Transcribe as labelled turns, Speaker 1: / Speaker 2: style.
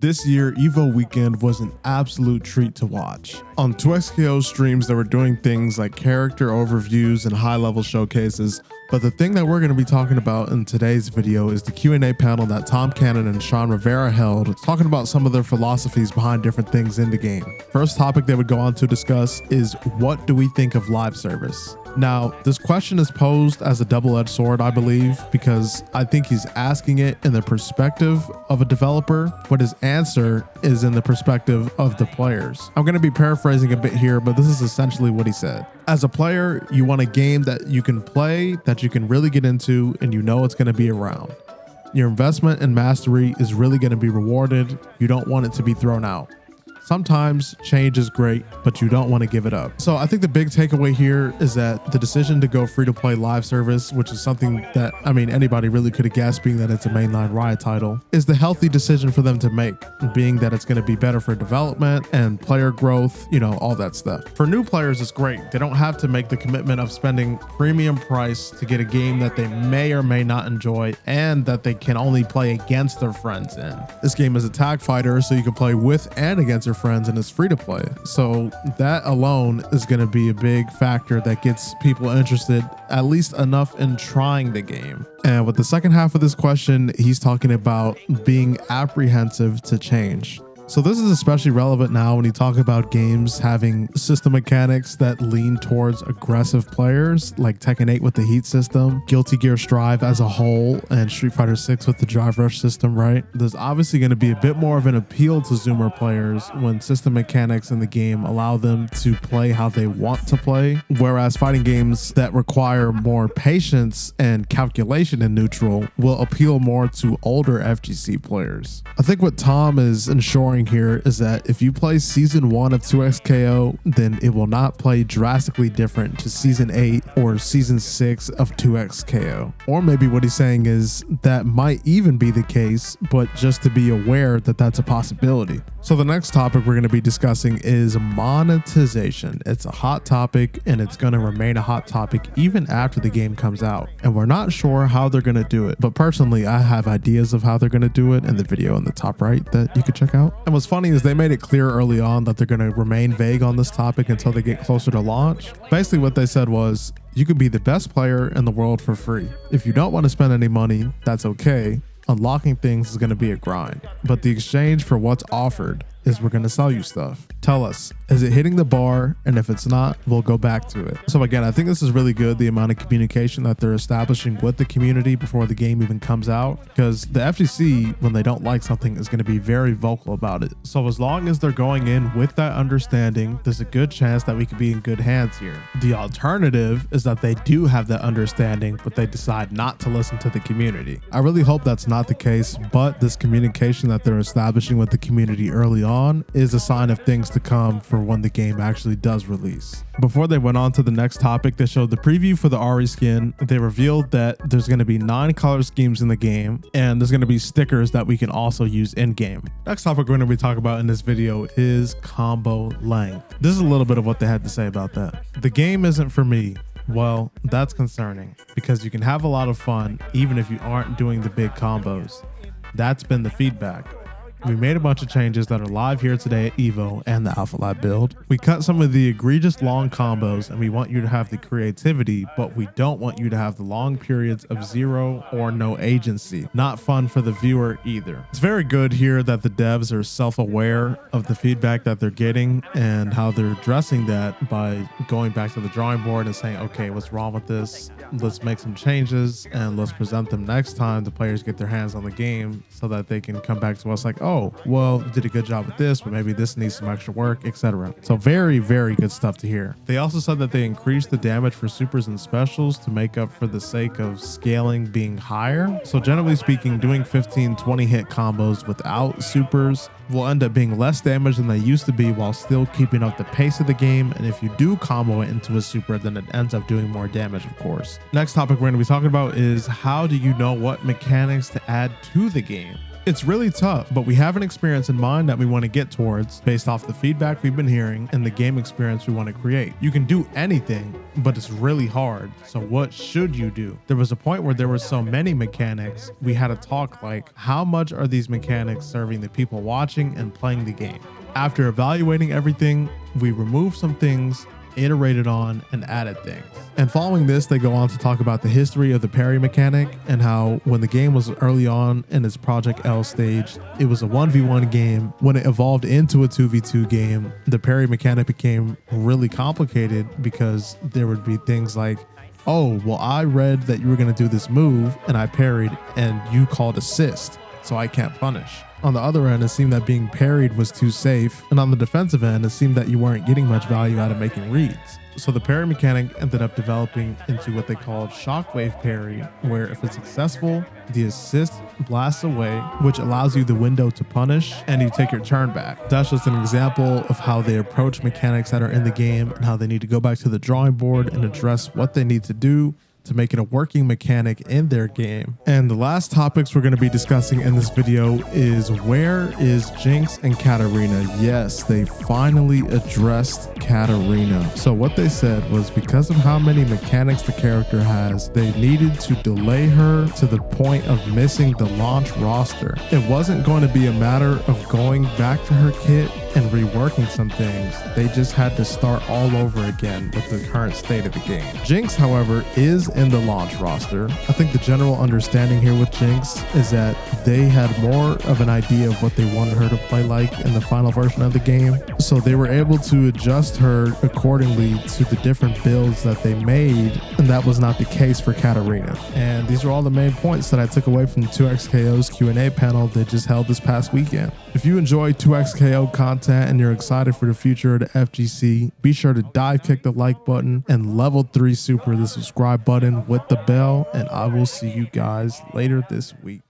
Speaker 1: This year, EVO weekend was an absolute treat to watch. On 2XKO streams, they were doing things like character overviews and high-level showcases, but the thing that we're going to be talking about in today's video is the Q&A panel that Tom Cannon and Sean Rivera held, talking about some of their philosophies behind different things in the game. First topic they would go on to discuss is, what do we think of live service? Now, this question is posed as a double-edged sword, I believe, because I think he's asking it in the perspective of a developer, but his answer is in the perspective of the players. I'm going to be paraphrasing a bit here, but this is essentially what he said. As a player, you want a game that you can play, that you can really get into, and you know it's going to be around. Your investment in mastery is really going to be rewarded. You don't want it to be thrown out. Sometimes change is great, but you don't want to give it up. So I think the big takeaway here is that the decision to go free to play live service, which is something that, anybody really could have guessed, being that it's a mainline Riot title, is the healthy decision for them to make, being that it's going to be better for development and player growth, all that stuff. For new players, it's great. They don't have to make the commitment of spending premium price to get a game that they may or may not enjoy and that they can only play against their friends in. This game is a tag fighter, so you can play with and against your friends, and it's free to play. So that alone is going to be a big factor that gets people interested, at least enough in trying the game. And with the second half of this question, he's talking about being apprehensive to change. So this is especially relevant now when you talk about games having system mechanics that lean towards aggressive players, like Tekken 8 with the heat system, Guilty Gear Strive as a whole, and Street Fighter 6 with the drive rush system, right? There's obviously going to be a bit more of an appeal to Zoomer players when system mechanics in the game allow them to play how they want to play, whereas fighting games that require more patience and calculation in neutral will appeal more to older FGC players. I think what Tom is ensuring here is that if you play season 1 of 2XKO, then it will not play drastically different to season 8 or season 6 of 2XKO. Or maybe what he's saying is that might even be the case, but just to be aware that that's a possibility. So the next topic we're going to be discussing is monetization. It's a hot topic, and it's going to remain a hot topic even after the game comes out. And we're not sure how they're going to do it, but personally, I have ideas of how they're going to do it in the video in the top right that you can check out. And what's funny is they made it clear early on that they're going to remain vague on this topic until they get closer to launch. Basically, what they said was, you can be the best player in the world for free. If you don't want to spend any money, that's okay. Unlocking things is going to be a grind, but the exchange for what's offered is we're going to sell you stuff. Tell us, is it hitting the bar? And if it's not, we'll go back to it. So again, I think this is really good, the amount of communication that they're establishing with the community before the game even comes out, because the FGC, when they don't like something, is going to be very vocal about it. So as long as they're going in with that understanding, there's a good chance that we could be in good hands here. The alternative is that they do have that understanding, but they decide not to listen to the community. I really hope that's not the case, but this communication that they're establishing with the community early on is a sign of things to come for when the game actually does release. Before they went on to the next topic, they showed the preview for the AHRI skin. They revealed that there's going to be 9 color schemes in the game, and there's going to be stickers that we can also use in game. Next topic we're going to be talking about in this video is combo length. This is a little bit of what they had to say about that. The game isn't for me. Well, that's concerning, because you can have a lot of fun even if you aren't doing the big combos. That's been the feedback. We made a bunch of changes that are live here today at EVO and the Alpha Lab build. We cut some of the egregious long combos, and we want you to have the creativity, but we don't want you to have the long periods of zero or no agency. Not fun for the viewer either. It's very good here that the devs are self-aware of the feedback that they're getting and how they're addressing that by going back to the drawing board and saying, okay, what's wrong with this? Let's make some changes and let's present them next time the players get their hands on the game, so that they can come back to us like, oh, well, you did a good job with this, but maybe this needs some extra work, etc. So very, very good stuff to hear. They also said that they increased the damage for supers and specials to make up for the sake of scaling being higher. So generally speaking, doing 15-20 hit combos without supers will end up being less damage than they used to be, while still keeping up the pace of the game. And if you do combo it into a super, then it ends up doing more damage, of course. Next topic we're going to be talking about is, how do you know what mechanics to add to the game? It's really tough, but we have an experience in mind that we want to get towards based off the feedback we've been hearing and the game experience we want to create. You can do anything, but it's really hard. So what should you do? There was a point where there were so many mechanics, we had to talk like, how much are these mechanics serving the people watching and playing the game? After evaluating everything, we removed some things, iterated on, and added things. And following this, they go on to talk about the history of the parry mechanic and how when the game was early on in its Project L stage, it was a 1v1 game. When it evolved into a 2v2 game, the parry mechanic became really complicated because there would be things like, oh, well, I read that you were going to do this move and I parried and you called assist, so I can't punish. On the other end, it seemed that being parried was too safe, and on the defensive end, it seemed that you weren't getting much value out of making reads. So the parry mechanic ended up developing into what they called shockwave parry, where if it's successful, the assist blasts away, which allows you the window to punish, and you take your turn back. That's just an example of how they approach mechanics that are in the game and how they need to go back to the drawing board and address what they need to do to make it a working mechanic in their game. And the last topics we're going to be discussing in this video is, where is Jinx and Katarina? Yes, they finally addressed Katarina. So what they said was, because of how many mechanics the character has, they needed to delay her to the point of missing the launch roster. It wasn't going to be a matter of going back to her kit and reworking some things. They just had to start all over again with the current state of the game. Jinx, however, is in the launch roster. I think the general understanding here with Jinx is that they had more of an idea of what they wanted her to play like in the final version of the game, so they were able to adjust her accordingly to the different builds that they made, and that was not the case for Katarina. And these are all the main points that I took away from 2XKO's Q&A panel they just held this past weekend. If you enjoy 2XKO content and you're excited for the future of the FGC, be sure to dive kick the like button and level 3 super the subscribe button with the bell, and I will see you guys later this week.